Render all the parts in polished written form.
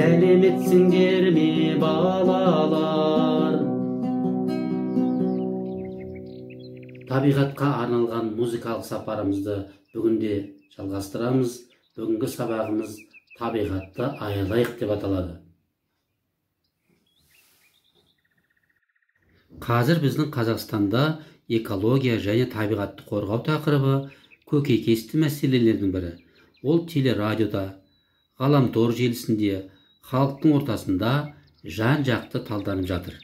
сәлеметсіңдер ме балалар? Табиғатқа арналған музыкалық сапарымызды бүгінде жалғастырамыз. Бүгінгі сабағымыз табиғатты аялайық деп аталады. Қазір біздің Қазақстанда экология және табиғатты қорғау тақырыбы көкейкесті мәселелердің бірі. Ол телерадиода, ғаламтор желісінде, халықтың ортасында жан-жақты талданып жатыр.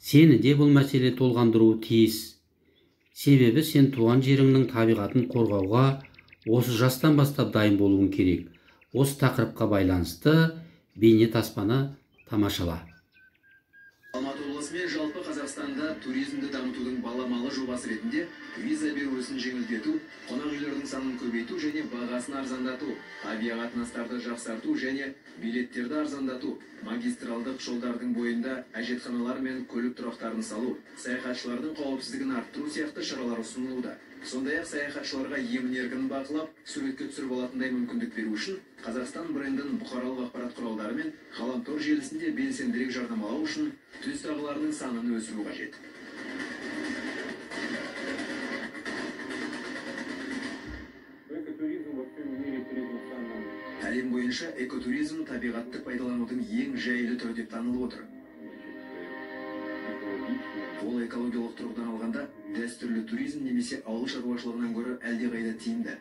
Сені де бұл мәселе толғандыруы тиіс. Себебі сен туған жеріңнің табиғатын қорғауға осы жастан бастап дайын болуың керек. Осы тақырыпқа байланысты бейне таспаны тамашала. Алматы облысы мен жалпы Қазақстанда туризмді дамытудың баламалы жобасы ретінде виза беру ісін жеңілдету, қонақ үйлердің санын көбейту және бағасын арзандату, авиақатынастарды жақсарту және билеттерді арзандату, магистралдық жолдардың бойында әжетханалар мен көлік тұрақтарын салу, саяхатшылардың қауіпсіздігін арттыру сияқты шаралар ұсынылуда. Сондай-ақ саяхатшыларға емін-еркін бақылап, суретке түсіріп алатындай мүмкіндік беру үшін Қазақстан брендін бұқаралық ақпарат құралдары мен ғаламтор желісінде белсендірек жарнамалау үшін төс тағыларының санын өсіру қажет. Әлем бойынша экотуризм табиғатты пайдаланудың ең жайлы түрі деп танылып отыр. Ол экологиялық тұрғыдан алғанда дәстүрлі туризм немесе ауыл шаруашылығынан гөрі әлдеқайда тиімді.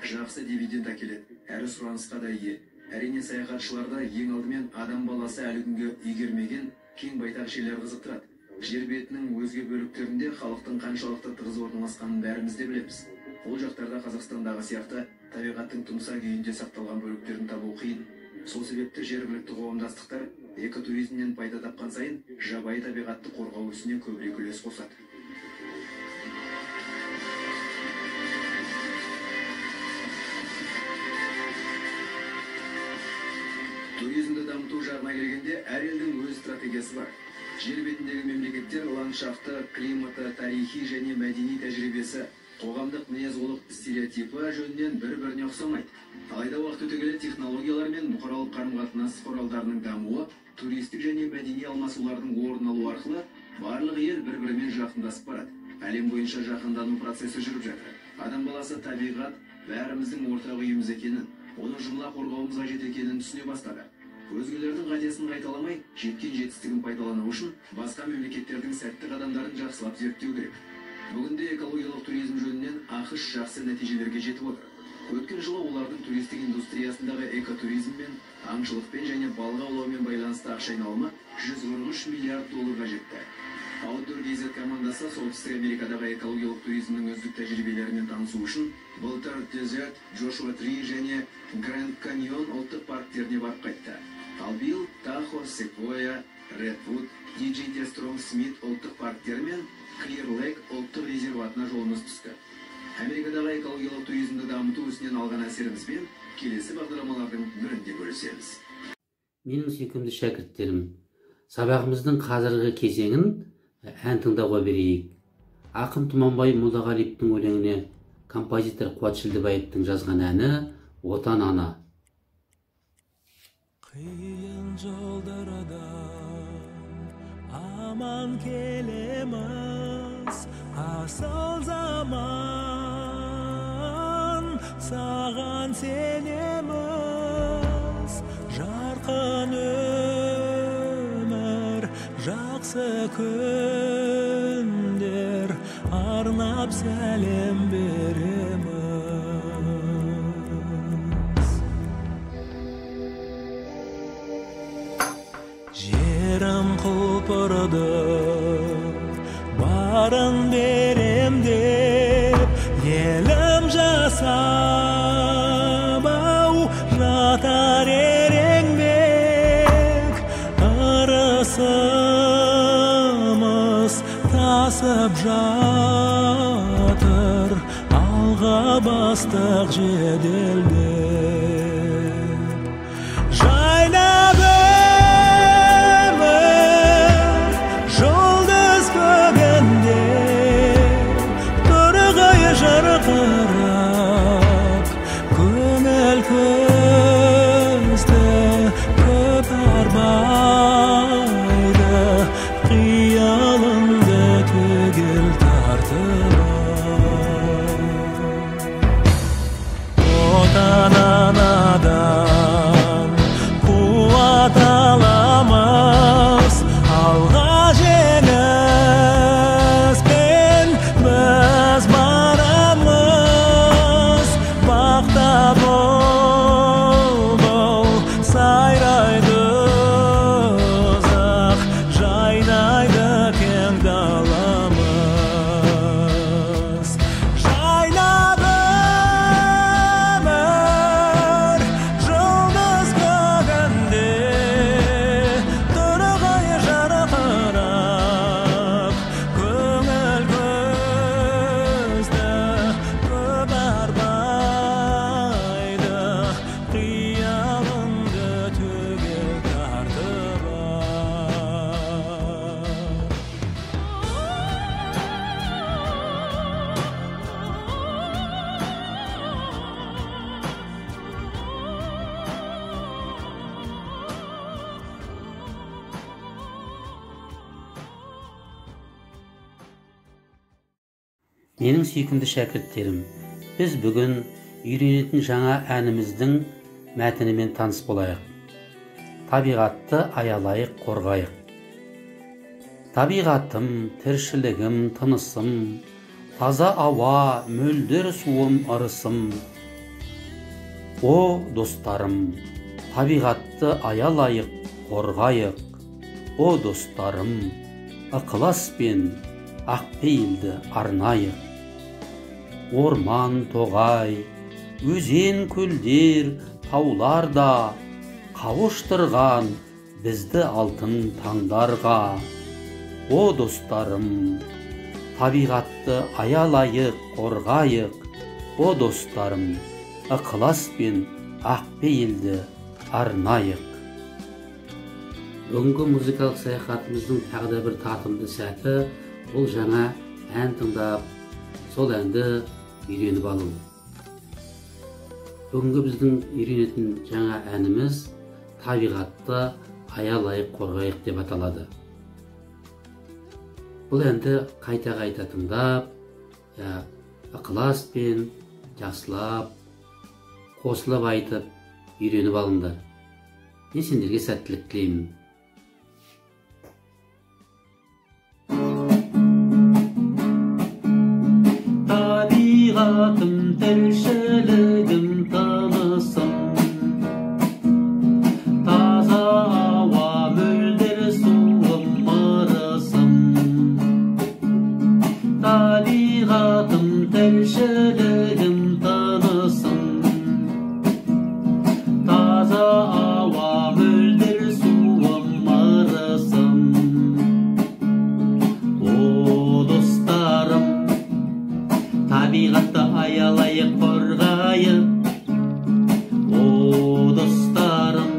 Жақсы дивиденд әкеледі, әрі сұранысқа да ие. Әрине саяхатшыларда ең алдымен адам баласы әлі күнге игермеген кең байтақ жерлер қызықтырады. Жер бетінің өзге бөліктерінде халықтың қаншалықты тығыз орналасқанын бәріміз де білеміз. Ол жақтарда Қазақстандағы сияқты табиғаттың тұмса күйінде сақталған бөліктерін табу қиын. Сол себепті жергілікті қоғамдастықтар экотуризмнен пайда тапқан сайын жабайы табиғатты қорғау ісіне көбірек үлес қосады. Туризмді дамыту жағына келгенде әр елдің өз стратегиясы бар. Жер бетіндегі мемлекеттер ландшафты, климаты, тарихи және мәдени тәжірибесі, қоғамдық мінез-құлық стереотипі жөнінен бір-біріне ұқсамайды. Алайда уақыт өте келе технологиялар мен бұқаралық қарым-қатынас құралдарының дамуы, туристік және мәдени алмасулардың орын алу арқылы барлық ел бір-бірімен жақындасып барады. Әлем бойынша жақындану процесі жүріп жатыр. Адам баласы табиғат бәріміздің ортақ үйіміз екенін, оны жұмыла қорғауымыз қажет екенін түсіне бастады. Өзгелердің қатесін қайталамай, жеткен жетістігін пайдалану үшін басқа мемлекеттердің сәтті қадамдарын жақсылап зерттеу керек. Бүгінде экологиялық туризм жөнінен ақш жақсы нәтижелерге жетіп отыр. Өткен жылы олардың туристік индустриясындағы экотуризммен, аңшылықпен және балық аулаумен байланысты ақша айналымы $143 миллиард жетті. Outdoor GZ командасы Солтүстік Америкадағы экологиялық туризмнің үздік тәжірибелерімен танысу үшін былтыр Desert, Joshua Tree және Grand Canyon ұлттық парктеріне барып қайтты. Ал биыл Tahoe, Sequoia, Redwood, DJ Strong Smith ұлттық парктері мен Clear Lake ұлттық резерватына жолымыз түсті. Америкадағы экологиялық туризмді дамыту ісінен алған әсерімізбен келесі бағдарламалардың бірінде бөлісеміз. Менің сүйкімді шәкірттерім, сабағымыздың қазіргі кезеңін ән тыңдауға берейік. Ақын Тұманбай Молдағалиевтің өлеңіне композитор Қуат Шілдебаевтың жазған әні «Отан ана». Қиын жолдардан аман келеміз, асыл заман саған сенеміз. Жарқын өмір, жақсы күндер, арнап сәлем береміз. Жерім құлпырды, барын берем деп, елім жасап ау, жатар ереңбек. Ырысымыз тасып жатыр, алға бастық жеделдеп. Жайнап жұлдыз көгінде, тұрғай жарқырап, көңіл Менің сүйкімді шәкірттерім, біз бүгін үйренетін жаңа әніміздің мәтінімен таныс болайық. Табиғатты аялайық, қорғайық. Табиғатым, тіршілігім, тынысым, таза ауа, мөлдір суым, ырысым. О, достарым, табиғатты аялайық, қорғайық. О, достарым, ықыласпен ақпейілді арнайық. Орман, тоғай, өзен, көлдер, тауларда қауыштырған бізді алтын таңдарға. О, достарым, табиғатты аялайық, қорғайық. О, достарым, ықыласпен ақпейілді арнайық. Бүгінгі музыкалық саяхатымыздың тағы да бір тартымды сәті бұл жаңа ән тыңдап, сол әнді үйреніп алу. Бүгінгі біздің үйренетін жаңа әніміз табиғатты аялайық, қорғайық деп аталады. Бұл әнді қайта-қайта тыңдап, ықыласпен, жақсылап, қосылып айтып, үйреніп алыңдар. Мен сендерге сәттілік тілеймін. Табиғатым, тіршілігім, тынысым, таза ауа, мөлдір суым, ырысым. Табиғатым, тіршілігім, тынысым, таза ауа, мөлдір суым, ырысым. О, достарым, табиғатты аялайық, қорғайық. О, достарым,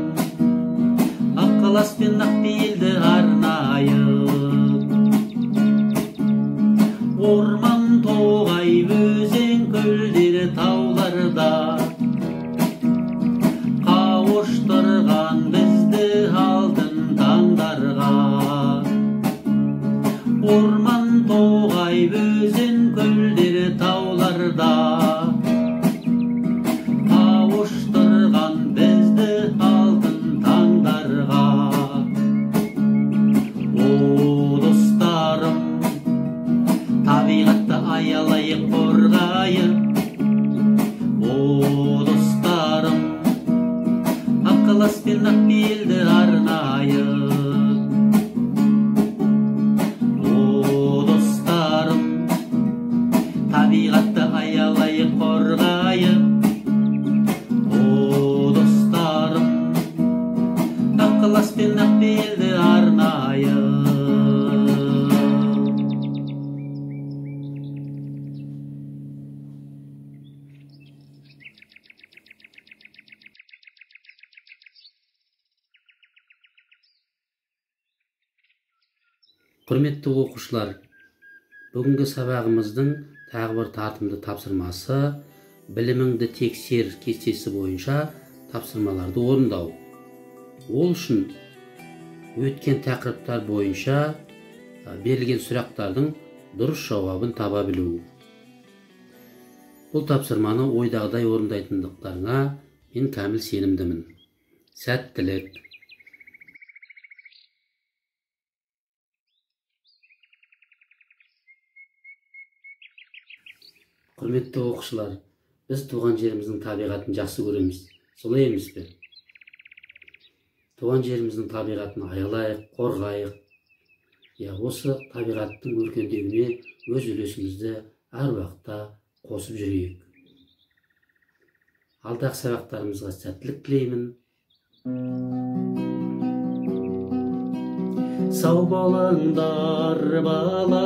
ықыласпен ақпейілді арнайық. Орман, тоғай, өзен, көлдер, тауларда қауыштырған бізді алтын таңдарға. Орман, тоғай, өзен, көлдер, тауларда қауыштырған бізді алтын таңдарға. О, достарым, табиғатты аялайық, қорғайық. О, достарым, ықыласпен ақпейілді арнайық. Табиғатты аялайық, қорғайық. О, достарым, ықыласпен ақпейілді арнайық. Құрметті оқушылар, бүгінгі сабағымыздың тағы бір тартымды тапсырмасы біліміңді тексер кестесі бойынша тапсырмаларды орындау. Ол үшін өткен тақырыптар бойынша берілген сұрақтардың дұрыс жауабын таба білу. Бұл тапсырманы ойдағыдай орындайтындықтарыңа мен кәміл сенімдімін. Сәттілік! Құрметті оқушылар, біз туған жеріміздің табиғатын жақсы көреміз. Солай емес пе? Туған жеріміздің табиғатын аялайық, қорғайық. Осы табиғаттың өркендеуіне өз үлесімізді әр уақытта қосып жүрейік. Алдағы сабақтарымызға сәттілік тілеймін. Сау болыңдар, бала.